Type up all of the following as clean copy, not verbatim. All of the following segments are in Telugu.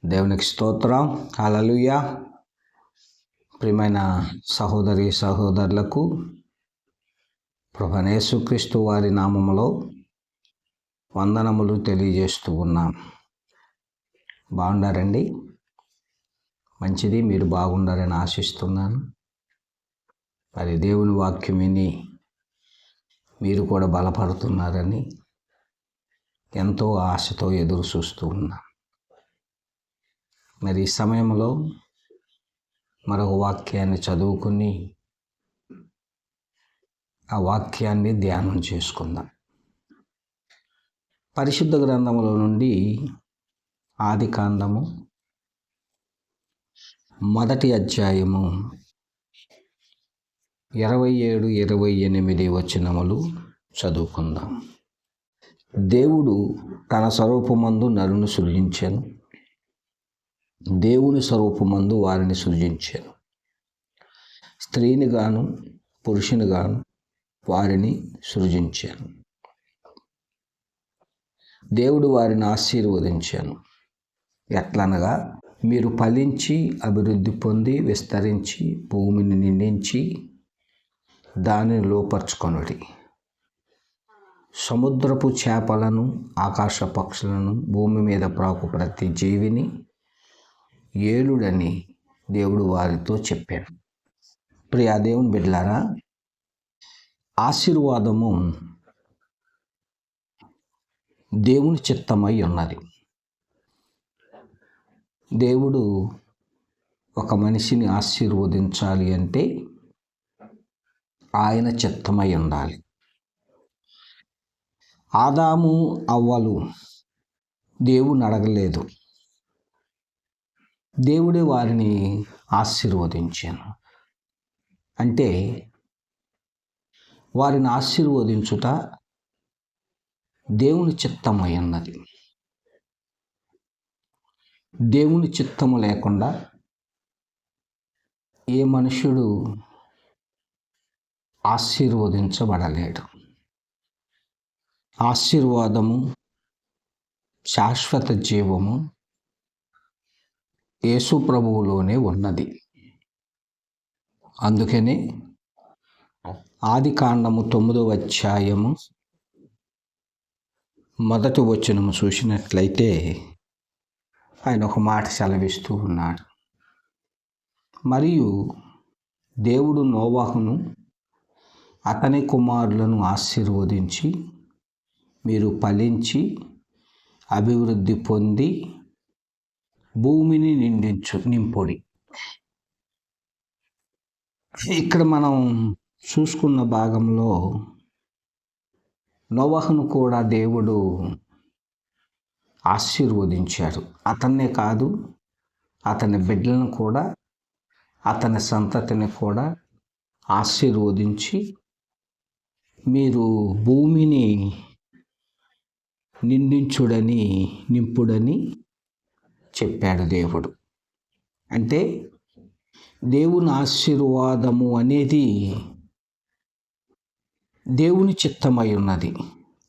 దేవునికి స్తోత్రం. హల్లెలూయా. ప్రియమైన సహోదరి సహోదరులకు ప్రభువైన యేసుక్రీస్తు వారి నామములో వందనములు తెలియజేస్తూ ఉన్నాం. బాగున్నారండి? మంచిది, మీరు బాగుండాలని ఆశిస్తున్నాను. మరి దేవుని వాక్యం విని మీరు కూడా బలపడుతున్నారని ఎంతో ఆశతో ఎదురు చూస్తూ ఉన్నాం. మరి ఈ సమయంలో మరొక వాక్యాన్ని చదువుకుని ఆ వాక్యాన్ని ధ్యానం చేసుకుందాం. పరిశుద్ధ గ్రంథములో నుండి ఆదికాండము 1వ అధ్యాయము 27-28 వచనములు చదువుకుందాం. దేవుడు తన స్వరూపమందు నరుని సృజించెను, దేవుని స్వరూపమందు వారిని సృజించాను, స్త్రీని గాను పురుషుని గాను వారిని సృజించాను. దేవుడు వారిని ఆశీర్వదించాను. ఎట్లనగా, మీరు ఫలించి అభివృద్ధి పొంది విస్తరించి భూమిని నిండించి దానిని లోపర్చుకొనుడి. సముద్రపు చేపలను, ఆకాశ పక్షులను, భూమి మీద ప్రాకు ప్రతి జీవిని ఏలుడని దేవుడు వారితో చెప్పాడు. ప్రియ దేవుని బిడ్డలారా, ఆశీర్వాదము దేవుని చిత్తమై ఉన్నది. దేవుడు ఒక మనిషిని ఆశీర్వదించాలి అంటే ఆయన చిత్తమై ఉండాలి. ఆదాము అవ్వలు దేవుని అడగలేదు, దేవుడే వారిని ఆశీర్వదించాను. అంటే వారిని ఆశీర్వదించుట దేవుని చిత్తమై ఉన్నది. దేవుని చిత్తము లేకుండా ఏ మనుషుడు ఆశీర్వదించబడలేడు. ఆశీర్వాదము, శాశ్వత జీవము యేసు ప్రభువులోనే ఉన్నది. అందుకనే ఆదికాండము 9వ అధ్యాయము 1వ వచనము చూసినట్లయితే ఆయన ఒక మాట సెలవిస్తూ ఉన్నాడు. మరియు దేవుడు నోవాహును అతని కుమారులను ఆశీర్వదించి, మీరు ఫలించి అభివృద్ధి పొంది భూమిని నింపుడి. ఇక్కడ మనం చూసుకున్న భాగంలో నోవాహును కూడా దేవుడు ఆశీర్వదించాడు. అతన్నే కాదు, అతని బిడ్డలను కూడా, అతని సంతతిని కూడా ఆశీర్వదించి, మీరు భూమిని నింపుడని చెప్పాడు దేవుడు. అంటే దేవుని ఆశీర్వాదము అనేది దేవుని చిత్తమై ఉన్నది.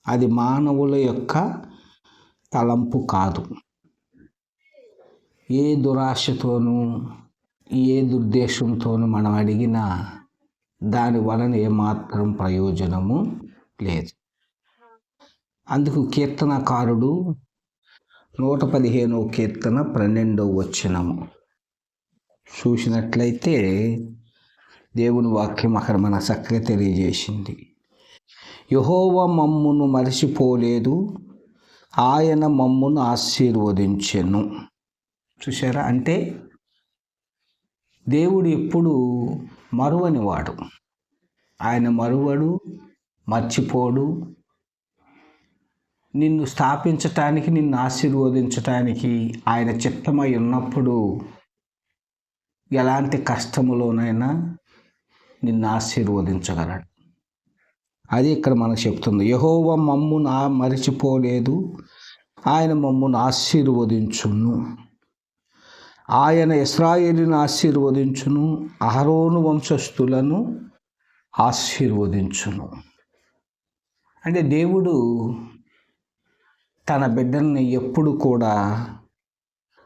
అది మానవుల యొక్క తలంపు కాదు. ఏ దురాశతోనూ ఏ దుర్దేశంతోనూ మనం అడిగినా దాని వలన ఏమాత్రం ప్రయోజనము లేదు. అందుకు కీర్తనకారుడు 115వ కీర్తన 12వ వచనము చూసినట్లయితే దేవుని వాక్యం అక్కడ మన చక్కగా తెలియజేసింది. యెహోవా మమ్మును మరచిపోలేదు, ఆయన మమ్మును ఆశీర్వదించెను. చూసారా? అంటే దేవుడు ఎప్పుడు మరువని వాడు. ఆయన మరువడు, మర్చిపోడు. నిన్ను స్థాపించటానికి, నిన్ను ఆశీర్వదించటానికి ఆయన చిత్తమై ఉన్నప్పుడు ఎలాంటి కష్టములోనైనా నిన్ను ఆశీర్వదించగలడు. అది ఇక్కడ మనకు చెప్తుంది. యెహోవా మమ్మును మరచిపోలేదు, ఆయన మమ్మును ఆశీర్వదించును. ఆయన ఇశ్రాయేలును ఆశీర్వదించును, అహరోను వంశస్థులను ఆశీర్వదించును. అంటే దేవుడు తన బిడ్డల్ని ఎప్పుడు కూడా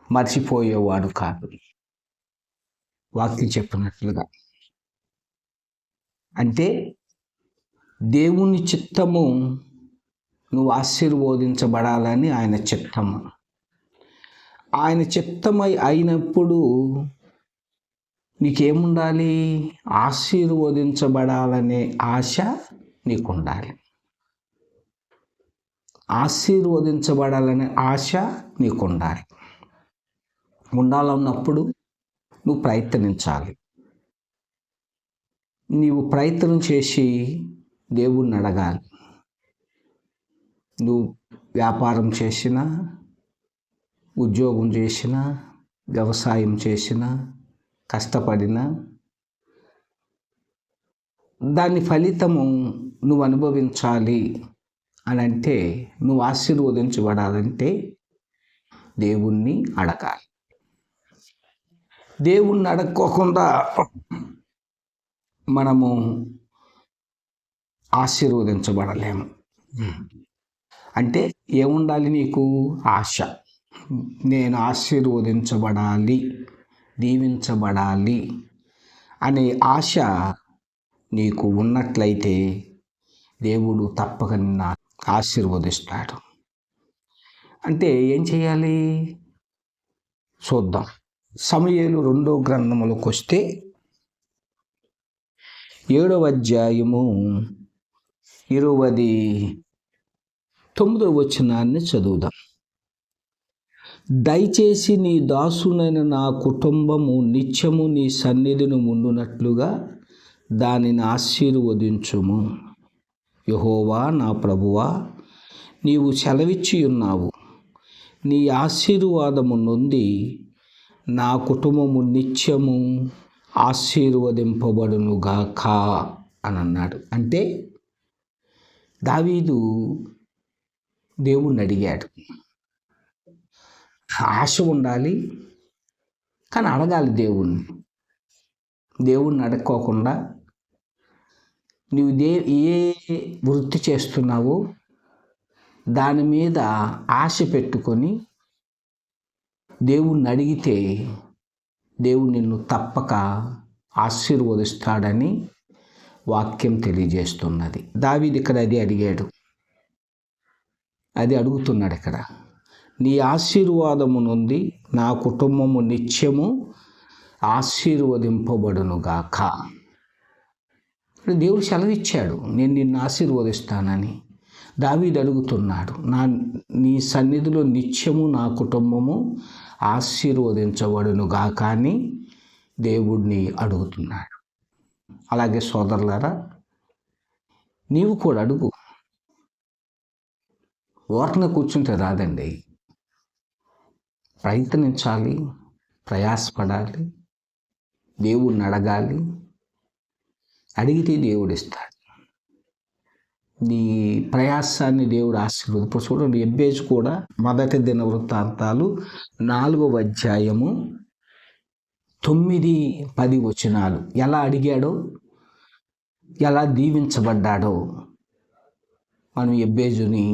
మర్చిపోయేవాడు కాదు. వాక్యం చెప్పినట్లుగా అంటే దేవుని చిత్తము నువ్వు ఆశీర్వదించబడాలని ఆయన చిత్తము. ఆయన చిత్తమై అయినప్పుడు నీకేముండాలి? ఆశీర్వదించబడాలనే ఆశ నీకుండాలి. ఆశీర్వదించబడాలనే ఆశ నీకుండాలి. ఉండాలన్నప్పుడు నువ్వు ప్రయత్నించాలి. నీవు ప్రయత్నం చేసి దేవుణ్ణి అడగాలి. నువ్వు వ్యాపారం చేసినా, ఉద్యోగం చేసినా, వ్యవసాయం చేసినా, కష్టపడినా దాని ఫలితము నువ్వు అనుభవించాలి అని అంటే, నువ్వు ఆశీర్వదించబడాలంటే దేవుణ్ణి అడగాలి. దేవుణ్ణి అడగకోకుండా మనము ఆశీర్వదించబడలేము. అంటే ఏముండాలి నీకు? ఆశ. నేను ఆశీర్వదించబడాలి, దీవించబడాలి అనే ఆశ నీకు ఉన్నట్లయితే దేవుడు తప్పక నిన్ను ఆశీర్వదిస్తాడు. అంటే ఏం చేయాలి చూద్దాం. సమూయేలు 2వ గ్రంథములోకి వస్తే 7వ అధ్యాయము 29వ వచనాన్ని చదువుదాం. దయచేసి నీ దాసునైన నా కుటుంబము నిత్యము నీ సన్నిధిని ఉండునట్లుగా దానిని ఆశీర్వదించుము. యెహోవా నా ప్రభువా, నీవు సెలవిచ్చి ఉన్నావు. నీ ఆశీర్వాదము నొంది నా కుటుంబము నిత్యము ఆశీర్వదింపబడునుగాక అని అన్నాడు. అంటే దావీదు దేవుణ్ణి అడిగాడు. ఆశ ఉండాలి, కానీ అడగాలి దేవుణ్ణి. దేవుణ్ణి అడగకోకుండా నువ్వు ఏ వృత్తి చేస్తున్నావో దాని మీద ఆశ పెట్టుకొని దేవుణ్ణి అడిగితే దేవుడు నిన్ను తప్పక ఆశీర్వదిస్తాడని వాక్యం తెలియజేస్తున్నది. దావీదు ఇక్కడ అది అడిగాడు, అది అడుగుతున్నాడు ఇక్కడ. నీ ఆశీర్వాదము నుండి నా కుటుంబము నిత్యము ఆశీర్వదింపబడునుగాక. దేవుడు సెలవిచ్చాడు, నేను నిన్ను ఆశీర్వదిస్తానని. దావీదు అడుగుతున్నాడు, నీ సన్నిధిలో నిత్యము నా కుటుంబము ఆశీర్వదించబడునుగాక అని దేవుడిని అడుగుతున్నాడు. అలాగే సోదరులారా, నీవు కూడా అడుగు. ఓర్న కూర్చుంటే రాదండి. ప్రయత్నించాలి, ప్రయాసపడాలి, దేవుడిని అడగాలి. అడిగితే దేవుడు ఇస్తాడు. నీ ప్రయాసాన్ని దేవుడు ఆశీర్వదించాడు. ఇప్పుడు చూడండి, ఎబ్బేజు కూడా మొదటి దినవృత్తాంతాలు 4వ అధ్యాయము 9-10 వచనాలు ఎలా అడిగాడో, ఎలా దీవించబడ్డాడో మనం ఎబ్బేజుని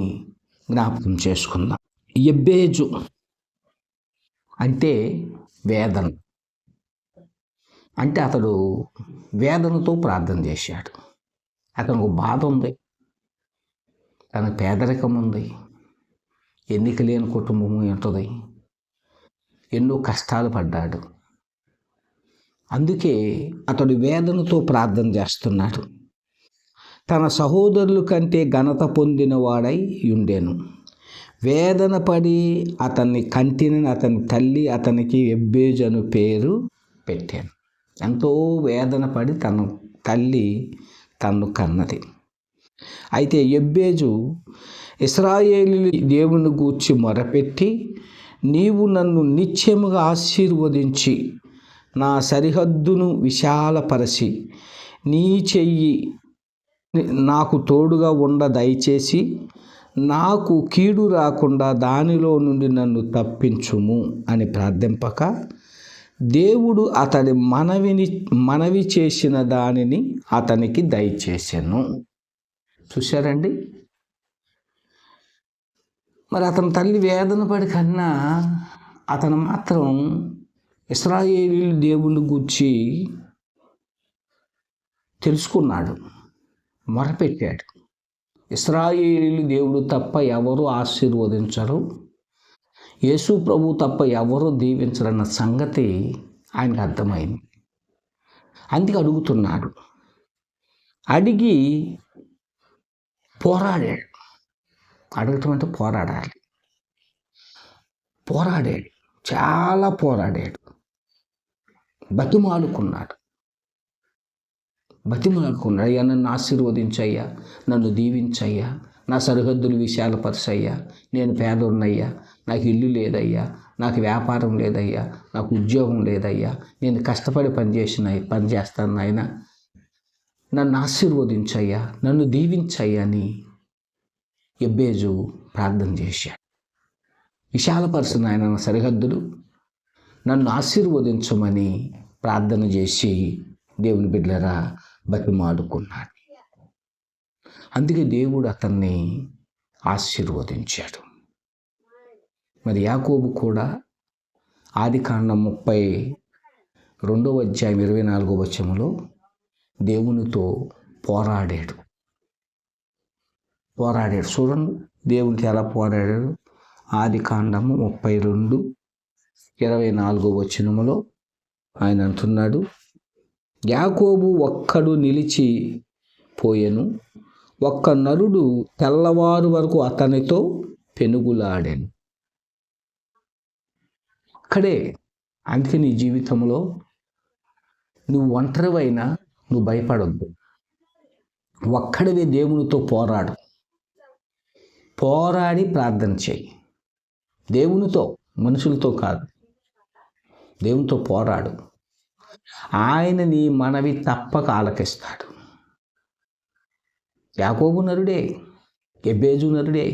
జ్ఞాపకం చేసుకుందాం. ఎబ్బేజు అంటే వేదన. అంటే అతడు వేదనతో ప్రార్థన చేశాడు. అతనికి ఒక బాధ ఉంది, తనకు పేదరికం ఉంది, ఎన్నిక లేని కుటుంబం ఉంటుంది, ఎన్నో కష్టాలు పడ్డాడు. అందుకే అతడు వేదనతో ప్రార్థన చేస్తున్నాడు. తన సహోదరుల కంటే ఘనత పొందిన వాడై ఉండెను. వేదన పడి అతన్ని కంటిన అతని తల్లి అతనికి ఎబ్బేజు అను పేరు పెట్టాను. ఎంతో వేదన పడి తన తల్లి తన్ను కన్నది. అయితే ఎబ్బేజు ఇశ్రాయేలీయుల దేవుని గూర్చి మొరపెట్టి, నీవు నన్ను నిత్యముగా ఆశీర్వదించి నా సరిహద్దును విశాలపరచి నీ చెయ్యి నాకు తోడుగా ఉండ దయచేసి నాకు కీడు రాకుండా దానిలో నుండి నన్ను తప్పించుము అని ప్రార్థింపక, దేవుడు అతడి మనవి చేసిన దానిని అతనికి దయచేసెను. చూశారండి? మరి అతని తల్లి వేదన పడి కన్నా అతను మాత్రం ఇశ్రాయేలీయుల దేవుని గూర్చి తెలుసుకున్నాడు, మొరపెట్టాడు. ఇశ్రాయేలీయుల దేవుడు తప్ప ఎవరు ఆశీర్వదించరు, యేసు ప్రభు తప్ప ఎవరు దీవించరన్న సంగతి ఆయనకు అర్థమైంది. అందుకే అడుగుతున్నాడు. అడిగి పోరాడాడు. అడగటం అంటే పోరాడాలి. పోరాడాడు, చాలా పోరాడాడు. బతిమాలుకున్నాడు. అయ్యా నన్ను ఆశీర్వదించయ్యా, నన్ను దీవించయ్యా, నా సరిహద్దులు విశాలపరచయ్యా, నేను పేదోన్నయ్యా, నాకు ఇల్లు లేదయ్యా, నాకు వ్యాపారం లేదయ్యా, నాకు ఉద్యోగం లేదయ్యా, నేను కష్టపడి పనిచేస్తాను నాయన, నన్ను ఆశీర్వదించయ్యా, నన్ను దీవించయ్యా అని యెబేజు ప్రార్థన చేశాడు. విశాలపరచు నాయన నా సరిహద్దులు, నన్ను ఆశీర్వదించమని ప్రార్థన చేసి దేవుని బిడ్డలారా బతిమాలుకున్నాడు. అందుకే దేవుడు అతన్ని ఆశీర్వదించాడు. మరి యాకోబు కూడా ఆదికాండం 32:24 దేవునితో పోరాడాడు. చూడండి దేవునికి ఎలా పోరాడాడు. ఆదికాండము 32:24 ఆయన అంటున్నాడు, యాకోబు ఒక్కడు నిలిచిపోయెను, ఒక్క నరుడు తెల్లవారు వరకు అతనితో పెనుగులాడాను. అక్కడే. అందుకే నీ జీవితంలో నువ్వు ఒంటరివైనా నువ్వు భయపడొద్దు. ఒక్కడివే దేవునితో పోరాడి ప్రార్థన చేయి. దేవునితో, మనుషులతో కాదు, దేవునితో పోరాడు. ఆయన నీ మనవి తప్పక ఆలకిస్తాడు. యాకోబు నరుడే, యెబేజు నరుడే,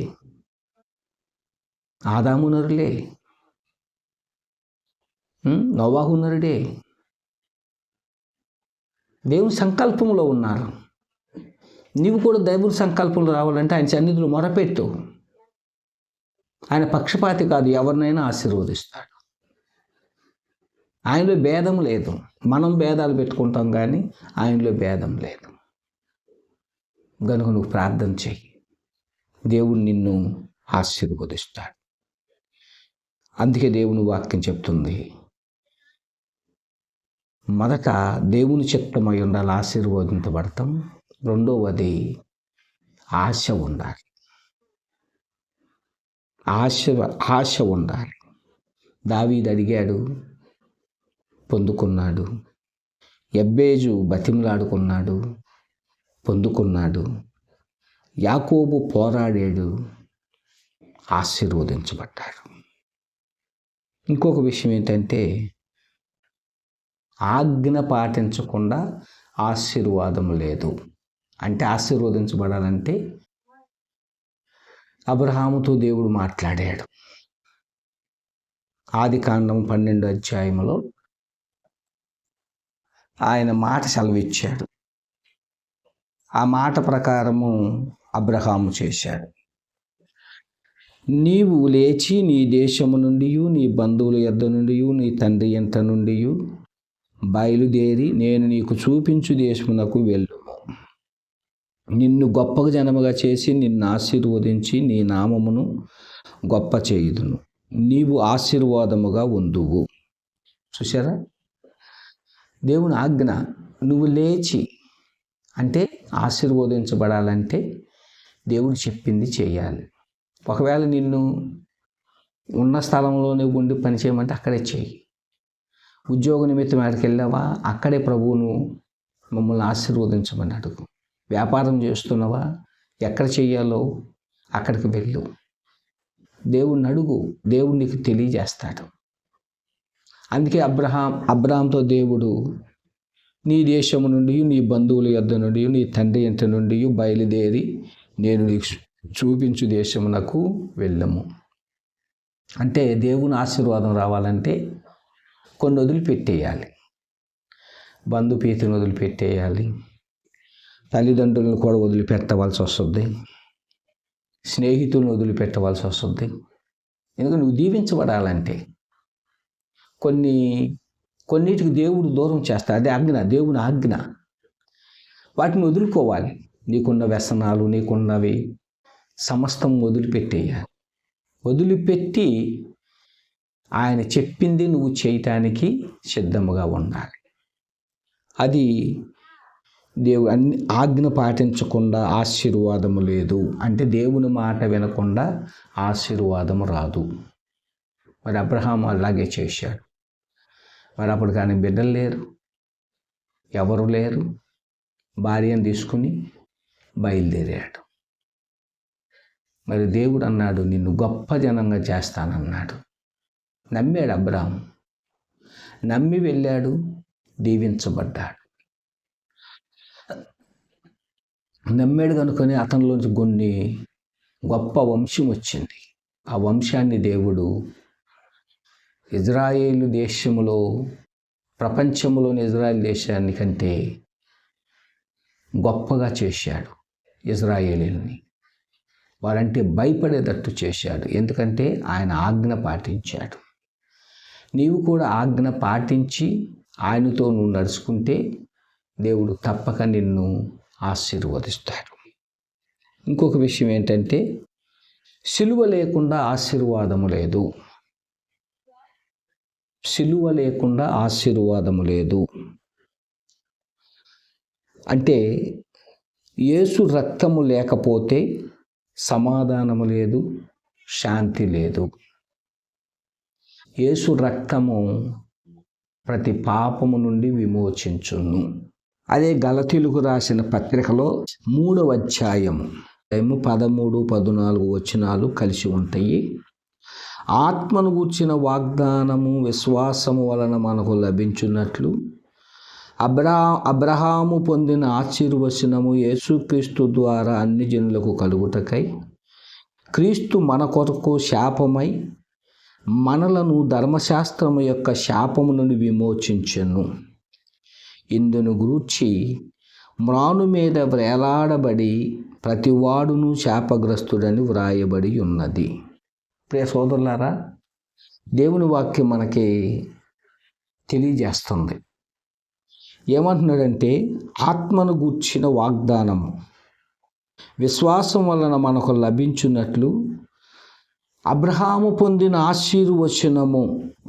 ఆదాము నరులే, నోవాహు నరుడే. దేవుని సంకల్పంలో ఉన్నారు. నీవు కూడా దేవుని సంకల్పంలో రావాలంటే ఆయన సన్నిధిలో మొరపెట్టు. ఆయన పక్షపాతి కాదు, ఎవరినైనా ఆశీర్వదిస్తాడు. ఆయనలో భేదం లేదు. మనం భేదాలు పెట్టుకుంటాం కానీ ఆయనలో భేదం లేదు. కనుక నువ్వు ప్రార్థన చెయ్యి, దేవుడు నిన్ను ఆశీర్వదిస్తాడు. అందుకే దేవుని వాక్యం చెప్తుంది, మొదట దేవుని చిత్తమై ఉండాలి, ఆశీర్వదించబడతాం. రెండవది ఆశ ఉండాలి. ఆశ ఉండాలి. దావీదు అడిగాడు, పొందుకున్నాడు. యెబేజు బతిమలాడుకున్నాడు, పొందుకున్నాడు. యాకోబు పోరాడాడు, ఆశీర్వదించబడ్డాడు. ఇంకొక విషయం ఏంటంటే, ఆజ్ఞ పాటించకుండా ఆశీర్వాదం లేదు. అంటే ఆశీర్వదించబడాలంటే అబ్రహాముతో దేవుడు మాట్లాడాడు. ఆదికాండం 12 ఆయన మాట సెలవిచ్చాడు. ఆ మాట ప్రకారము అబ్రహాము చేశాడు. నీవు లేచి నీ దేశము నుండి, నీ బంధువుల యొద్ద నుండి, నీ తండ్రి ఇంట నుండి బయలుదేరి నేను నీకు చూపించు దేశమునకు వెళ్ళుము. నిన్ను గొప్ప జనముగా చేసి నిన్ను ఆశీర్వదించి నీ నామమును గొప్ప చేయుదును. నీవు ఆశీర్వాదముగా ఉందువు. చూసారా, దేవుని ఆజ్ఞ. నువ్వు లేచి అంటే ఆశీర్వదించబడాలంటే దేవుడు చెప్పింది చేయాలి. ఒకవేళ నిన్ను ఉన్న స్థలంలోనే ఉండి పని చేయమంటే అక్కడే చేయి. ఉద్యోగ నిమిత్తం ఆడికి వెళ్ళావా, అక్కడే ప్రభువును మమ్మల్ని ఆశీర్వదించమని అడుగు. వ్యాపారం చేస్తున్నావా, ఎక్కడ చెయ్యాలో అక్కడికి వెళ్ళు. దేవుణ్ణి అడుగు, దేవుడు నీకు తెలియజేస్తాడు. అందుకే అబ్రహాంతో దేవుడు నీ దేశము నుండి, నీ బంధువుల యొద్ద నుండి, నీ తండ్రి ఇంట నుండి బయలుదేరి నేను నీకు చూపించు దేశమునకు వెళ్ళము. అంటే దేవుని ఆశీర్వాదం రావాలంటే కొన్ని వదిలిపెట్టేయాలి. బంధుపీతిని వదిలిపెట్టేయాలి, తల్లిదండ్రులను కూడా వదిలిపెట్టవలసి వస్తుంది, స్నేహితులను వదిలిపెట్టవలసి వస్తుంది. ఎందుకంటే నువ్వు దీవించబడాలంటే కొన్నిటికి దేవుడు దూరం చేస్తాడు. అదే ఆజ్ఞ, దేవుని ఆజ్ఞ. వాటిని వదులుకోవాలి. నీకున్న వ్యసనాలు, నీకున్నవి సమస్తం వదిలిపెట్టేయాలి. వదిలిపెట్టి ఆయన చెప్పింది నువ్వు చేయటానికి సిద్ధముగా ఉండాలి. అది ఆజ్ఞ పాటించకుండా ఆశీర్వాదము లేదు అంటే దేవుని మాట వినకుండా ఆశీర్వాదము రాదు. మరి అబ్రహాం అలాగే చేశాడు. మరి అప్పుడు కానీ బిడ్డలు లేరు, ఎవరు లేరు. భార్యను తీసుకుని బయలుదేరాడు. మరి దేవుడు అన్నాడు, నిన్ను గొప్ప జనంగా చేస్తానన్నాడు. నమ్మాడు అబ్రహాం. నమ్మి వెళ్ళాడు, దీవించబడ్డాడు. నమ్మాడు కనుకొని అతనిలోంచి కొన్ని గొప్ప వంశం వచ్చింది. ఆ వంశాన్ని దేవుడు ఇజ్రాయేలు దేశంలో, ప్రపంచంలోని ఇజ్రాయేల్ దేశాన్ని కంటే గొప్పగా చేశాడు. ఇజ్రాయేలీని వారంటే భయపడేటట్టు చేశాడు. ఎందుకంటే ఆయన ఆజ్ఞ పాటించాడు. నీవు కూడా ఆజ్ఞ పాటించి ఆయనతో నువ్వు నడుచుకుంటే దేవుడు తప్పక నిన్ను ఆశీర్వదిస్తాడు. ఇంకొక విషయం ఏంటంటే, సిలువ లేకుండా ఆశీర్వాదము లేదు. సిలువ లేకుండా ఆశీర్వాదము లేదు అంటే యేసు రక్తము లేకపోతే సమాధానము లేదు, శాంతి లేదు. యేసు రక్తము ప్రతి పాపము నుండి విమోచించును. అదే గలతీయులకు రాసిన పత్రికలో 3వ అధ్యాయము 13, 14 వచనాలు కలిసి ఉంటాయి. ఆత్మను గూర్చిన వాగ్దానము విశ్వాసము వలన మనకు లభించున్నట్లు అబ్రహాము పొందిన ఆశీర్వచనము యేసుక్రీస్తు ద్వారా అన్ని జనులకు కలుగుటకై క్రీస్తు మన కొరకు శాపమై మనలను ధర్మశాస్త్రము యొక్క శాపము నుండి విమోచించెను. ఇందును గూర్చి మ్రాను మీద వేలాడబడి ప్రతివాడును శాపగ్రస్తుడని వ్రాయబడి ఉన్నది. ప్రియ సోదరులారా, దేవుని వాక్యం మనకి తెలియజేస్తుంది. ఏమంటున్నాడంటే, ఆత్మను గూర్చిన వాగ్దానము విశ్వాసం వలన మనకు లభించున్నట్లు అబ్రహాము పొందిన ఆశీర్వచనము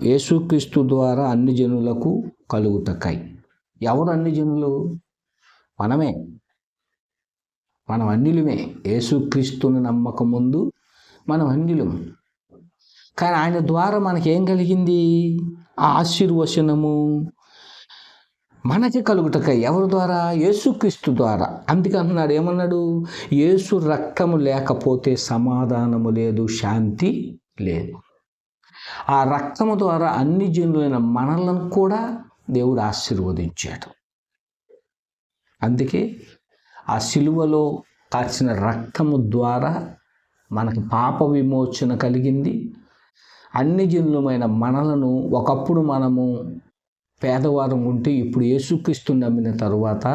యేసుక్రీస్తు ద్వారా అన్ని జనులకు కలుగుటకై. ఎవరు అన్ని జనులు? మనమే. మనం అన్యులమే. యేసుక్రీస్తుని నమ్మకం ముందు మనం అన్యులం. కానీ ఆయన ద్వారా మనకేం కలిగింది? ఆ ఆశీర్వచనము మనకి కలుగుటకై. ఎవరి ద్వారా? యేసుక్రీస్తు ద్వారా. అందుకే అంటున్నాడు, ఏమన్నాడు? యేసు రక్తము లేకపోతే సమాధానము లేదు, శాంతి లేదు. ఆ రక్తము ద్వారా అన్ని జనులైన మనలను కూడా దేవుడు ఆశీర్వదించాడు. అందుకే ఆ సిలువలో కాచిన రక్తము ద్వారా మనకు పాప విమోచన కలిగింది. అన్ని జనులమైన మనలను, ఒకప్పుడు మనము పేదవారం ఉంటే ఇప్పుడు యేసుక్రీస్తు నమ్మిన తరువాత,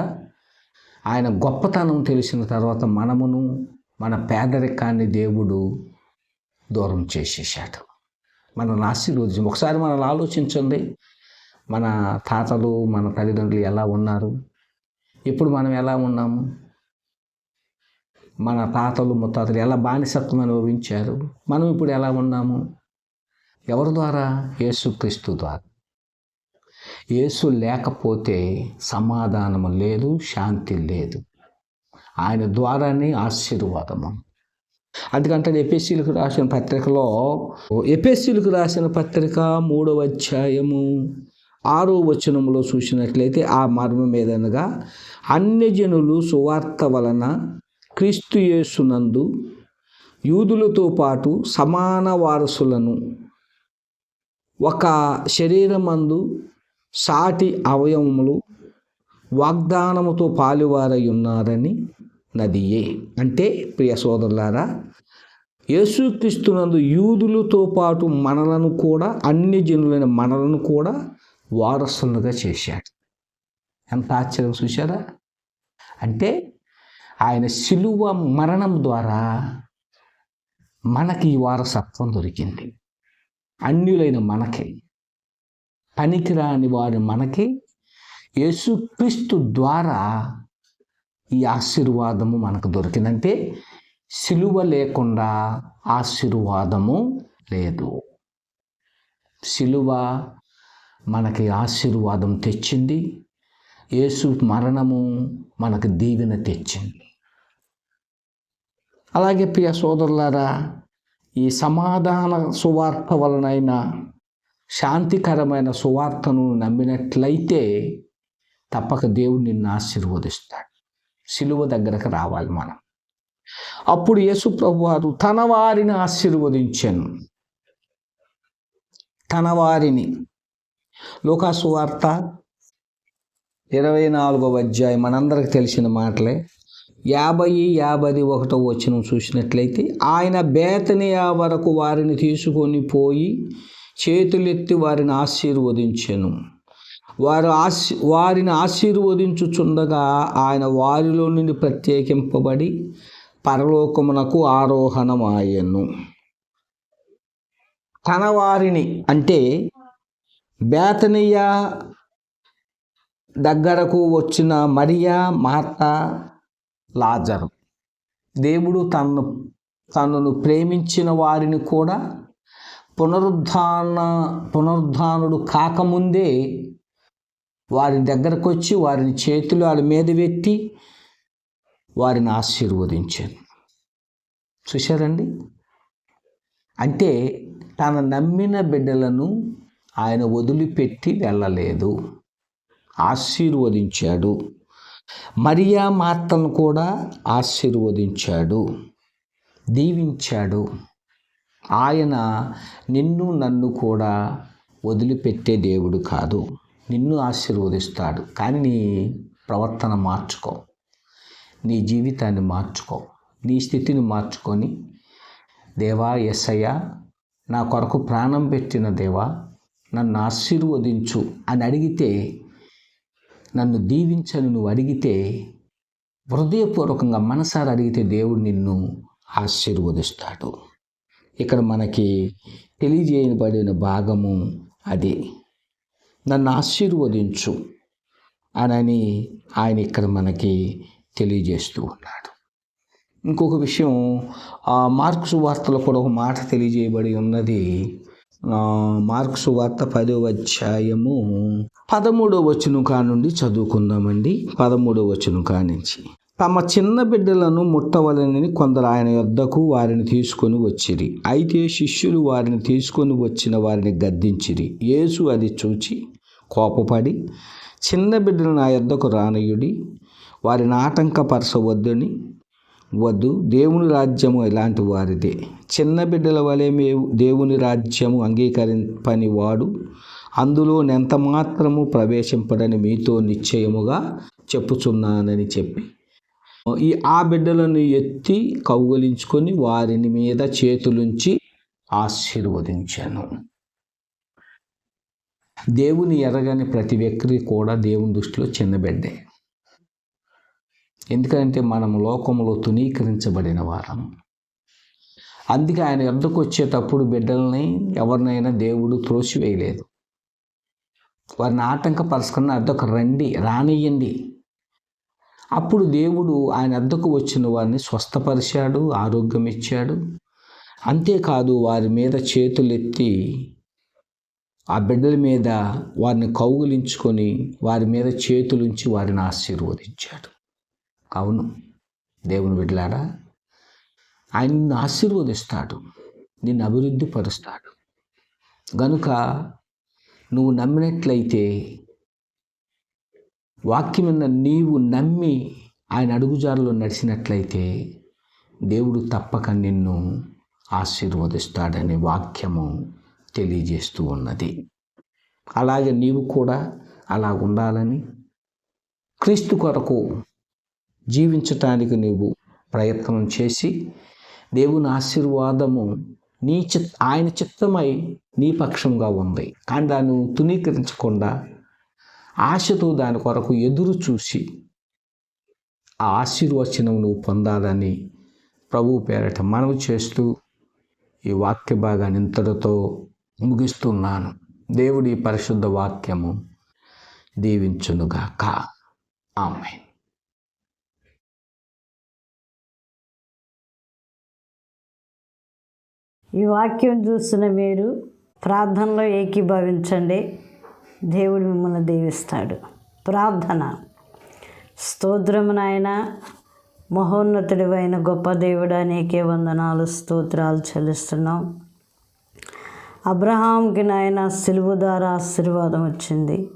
ఆయన గొప్పతనం తెలిసిన తర్వాత మనమును మన పేదరికాన్ని దేవుడు దూరం చేసేసాడు. మనల్ని ఆశీర్వదించి. ఒకసారి మనల్ని ఆలోచించండి. మన తాతలు, మన తల్లిదండ్రులు ఎలా ఉన్నారు? ఇప్పుడు మనం ఎలా ఉన్నాము? మన తాతలు ముత్తాతలు ఎలా బానిసత్వం అనుభవించారు? మనం ఇప్పుడు ఎలా ఉన్నాము? ఎవరి ద్వారా? యేసుక్రీస్తు ద్వారా. యేసు లేకపోతే సమాధానము లేదు, శాంతి లేదు. ఆయన ద్వారానే ఆశీర్వాదము. అందుకంటే ఎఫెసీయులకు రాసిన పత్రికలో, ఎఫెసీయులకు రాసిన పత్రిక 3వ అధ్యాయము 6వ వచనంలో చూసినట్లయితే ఆ మర్మం ఏదనగా, అన్యజనులు సువార్త వలన క్రీస్తు యేసునందు యూదులతో పాటు సమాన వారసులను, ఒక శరీరమందు సాటి అవయవములు వాగ్దానముతో పాలువారై ఉన్నారని నదియే. అంటే ప్రియ సోదరులారా, యేసుక్రీస్తునందు యూదులతో పాటు మనలను కూడా, అన్ని జనులైన మనలను కూడా వారసులుగా చేశాడు. ఎంత ఆశ్చర్యం చూశారా? అంటే ఆయన శిలువ మరణం ద్వారా మనకి ఈ వారసత్వం దొరికింది. అన్యులైన మనకి. పనికిరాని వారు మనకి యేసుక్రీస్తు ద్వారా ఈ ఆశీర్వాదము మనకు దొరికిందంటే సిలువ లేకుండా ఆశీర్వాదము లేదు. సిలువ మనకి ఆశీర్వాదం తెచ్చింది. యేసు మరణము మనకు దీవెన తెచ్చింది. అలాగే ప్రియ సోదరులారా, ఈ సమాధాన సువార్త వలనైనా శాంతికరమైన సువార్తను నమ్మినట్లయితే తప్పక దేవుడు నిన్ను ఆశీర్వదిస్తాడు. సిలువ దగ్గరకు రావాలి మనం. అప్పుడు యేసు ప్రభువారు తన వారిని ఆశీర్వదించాను. తన వారిని. లూకా సువార్త 24వ అధ్యాయం మనందరికి తెలిసిన మాటలే. 50-51 వచనం చూసినట్లయితే, ఆయన బేతనియా వరకు వారిని తీసుకొని పోయి చేతులెత్తి వారిని ఆశీర్వదించెను. వారిని ఆశీర్వదించుచుండగా ఆయన వారిలో నుండి ప్రత్యేకింపబడి పరలోకమునకు ఆరోహణమాయెను. తన వారిని అంటే బేతనియా దగ్గరకు వచ్చిన మరియా, మార్త, లాజరు. దేవుడు తనను ప్రేమించిన వారిని కూడా పునరుద్ధానుడు కాకముందే వారి దగ్గరకు వచ్చి వారిని చేతులు వాళ్ళ మీద పెట్టి వారిని ఆశీర్వదించాను. చూశారండి? అంటే తన నమ్మిన బిడ్డలను ఆయన వదిలిపెట్టి వెళ్ళలేదు, ఆశీర్వదించాడు. మరియా, మార్తను కూడా ఆశీర్వదించాడు, దీవించాడు. ఆయన నిన్ను నన్ను కూడా వదిలిపెట్టే దేవుడు కాదు. నిన్ను ఆశీర్వదిస్తాడు. కానీ నీ ప్రవర్తన మార్చుకో, నీ జీవితాన్ని మార్చుకో, నీ స్థితిని మార్చుకొని, దేవా యేసయ్యా, నా కొరకు ప్రాణం పెట్టిన దేవా, నన్ను ఆశీర్వదించు అని అడిగితే, నన్ను దీవించని నువ్వు అడిగితే, హృదయపూర్వకంగా మనసారా అడిగితే దేవుడు నిన్ను ఆశీర్వదిస్తాడు. ఇక్కడ మనకి తెలియజేయబడిన భాగము అదే. నన్ను ఆశీర్వదించు అని ఆయన ఇక్కడ మనకి తెలియజేస్తూ ఉన్నాడు. ఇంకొక విషయం, మార్కు సువార్తలో కూడా ఒక మాట తెలియజేయబడి ఉన్నది. మార్కు సువార్త 10వ అధ్యాయము 13వ వచనం కానుండి చదువుకుందామండి. 13వ వచనం కానించి, తమ చిన్న బిడ్డలను ముట్టవలనని కొందరు ఆయన యొద్దకు వారిని తీసుకొని వచ్చిరి. అయితే శిష్యులు వారిని తీసుకొని వచ్చిన వారిని గద్దించిరి. యేసు అది చూచి కోపపడి, చిన్న బిడ్డలు నా యొద్దకు రానయుడి, వారిని ఆటంకపరచవద్దని వద్దు, దేవుని రాజ్యము ఇలాంటి వారిదే. చిన్న బిడ్డల వలె దేవుని రాజ్యము అంగీకరింపని వాడు అందులో నెంత మాత్రము ప్రవేశింపడని మీతో నిశ్చయముగా చెప్పుచున్నానని చెప్పి ఆ బిడ్డలను ఎత్తి కౌగలించుకొని వారిని మీద చేతులుంచి ఆశీర్వదించాను. దేవుని ఎరగని ప్రతి వ్యక్తి కూడా దేవుని దృష్టిలో చిన్న బిడ్డే. ఎందుకంటే మనం లోకంలో తునీకరించబడిన వారం. అందుకే ఆయన యొద్దకు వచ్చేటప్పుడు బిడ్డల్ని ఎవరినైనా దేవుడు త్రోసివేయలేదు. వారిని ఆటంకపరచుకున్న అద్దకు రానియ్యండి. అప్పుడు దేవుడు ఆయన అద్దకు వచ్చిన వారిని స్వస్థపరిచాడు, ఆరోగ్యం ఇచ్చాడు. అంతేకాదు, వారి మీద చేతులెత్తి ఆ బిడ్డల మీద వారిని కౌగులించుకొని వారి మీద చేతులుంచి వారిని ఆశీర్వదించాడు. అవును దేవుని బిడ్డలారా, ఆయన నిన్ను ఆశీర్వదిస్తాడు, నిన్ను అభివృద్ధి పరుస్తాడు. గనుక నువ్వు నమ్మినట్లయితే, వాక్యమైన నీవు నమ్మి ఆయన అడుగుజాడలో నడిచినట్లయితే దేవుడు తప్పక నిన్ను ఆశీర్వదిస్తాడనే వాక్యము తెలియజేస్తూ ఉన్నది. అలాగే నీవు కూడా అలా ఉండాలని, క్రీస్తు కొరకు జీవించటానికి నీవు ప్రయత్నం చేసి దేవుని ఆశీర్వాదము ఆయన చిత్తమై నీ పక్షంగా ఉంది. కానీ దాన్ని తునీకరించకుండా ఆశతో దాని కొరకు ఎదురు చూసి ఆ ఆశీర్వచనం నువ్వు పొందాలని ప్రభువు పేరట మనవి చేస్తూ ఈ వాక్య భాగాన్ని ఇంతటితో ముగిస్తున్నాను. దేవుడి పరిశుద్ధ వాక్యము దీవించునుగాక. ఆమేన్. ఈ వాక్యం చూసిన మీరు ప్రార్థనలో ఏకీభవించండి. దేవుడు మిమ్మల్ని దీవిస్తాడు. ప్రార్థన. స్తోత్రము నాయన, మహోన్నతుడు అయిన గొప్ప దేవుడా, నీకే వందనాలు, స్తోత్రాలు చెల్లిస్తున్నాం. అబ్రహాంకి నాయన సిలువ ద్వారా ఆశీర్వాదం వచ్చింది.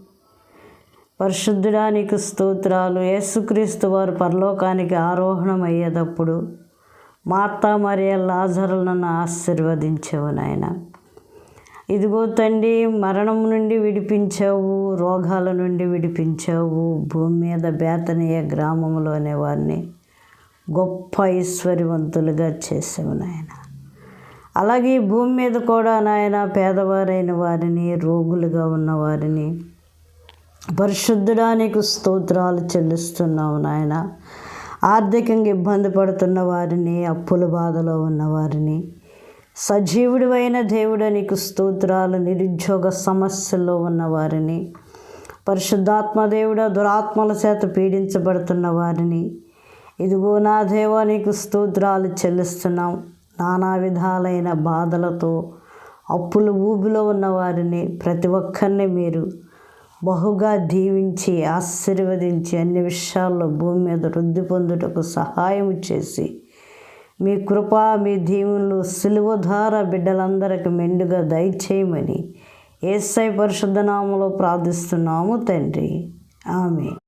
పరిశుద్ధుడా నీకు స్తోత్రాలు. యేసుక్రీస్తు వారు పరలోకానికి ఆరోహణం అయ్యేటప్పుడు మార్తా మరియ లాజరులను ఆశీర్వదించావు నాయన. ఇదిగో తండ్రి, మరణం నుండి విడిపించావు, రోగాల నుండి విడిపించావు. భూమి మీద బేతనీయ గ్రామంలోనే వారిని గొప్ప ఐశ్వర్యవంతులుగా చేసావు నాయన. అలాగే భూమి మీద కూడా నాయన పేదవారైన వారిని, రోగులుగా ఉన్నవారిని పరిశుద్ధుడా నీకు స్తోత్రాలు చెల్లిస్తున్నావు నాయన. ఆర్థికంగా ఇబ్బంది పడుతున్న వారిని, అప్పుల బాధలో ఉన్నవారిని, సజీవుడివైన దేవుడా నీకు స్తోత్రాలు. నిరుద్యోగ సమస్యల్లో ఉన్నవారిని, పరిశుద్ధాత్మ దేవుడా దురాత్మల చేత పీడించబడుతున్న వారిని, ఇదిగో నా దేవా నీకు స్తోత్రాలు చెల్లిస్తున్నాం. నానా విధాలైన బాధలతో అప్పుల ఊబిలో ఉన్నవారిని ప్రతి ఒక్కరిని మీరు బహుగా దీవించి ఆశీర్వదించి అన్ని విషయాల్లో భూమి మీద వృద్ధి పొందుటకు సహాయం చేసి మీ కృప, మీ దీవెనలు సిలువ ద్వారా బిడ్డలందరికీ మెండుగా దయచేయమని యేసయ్య పరిశుద్ధ నామములో ప్రార్థిస్తున్నాము తండ్రి. ఆమేన్.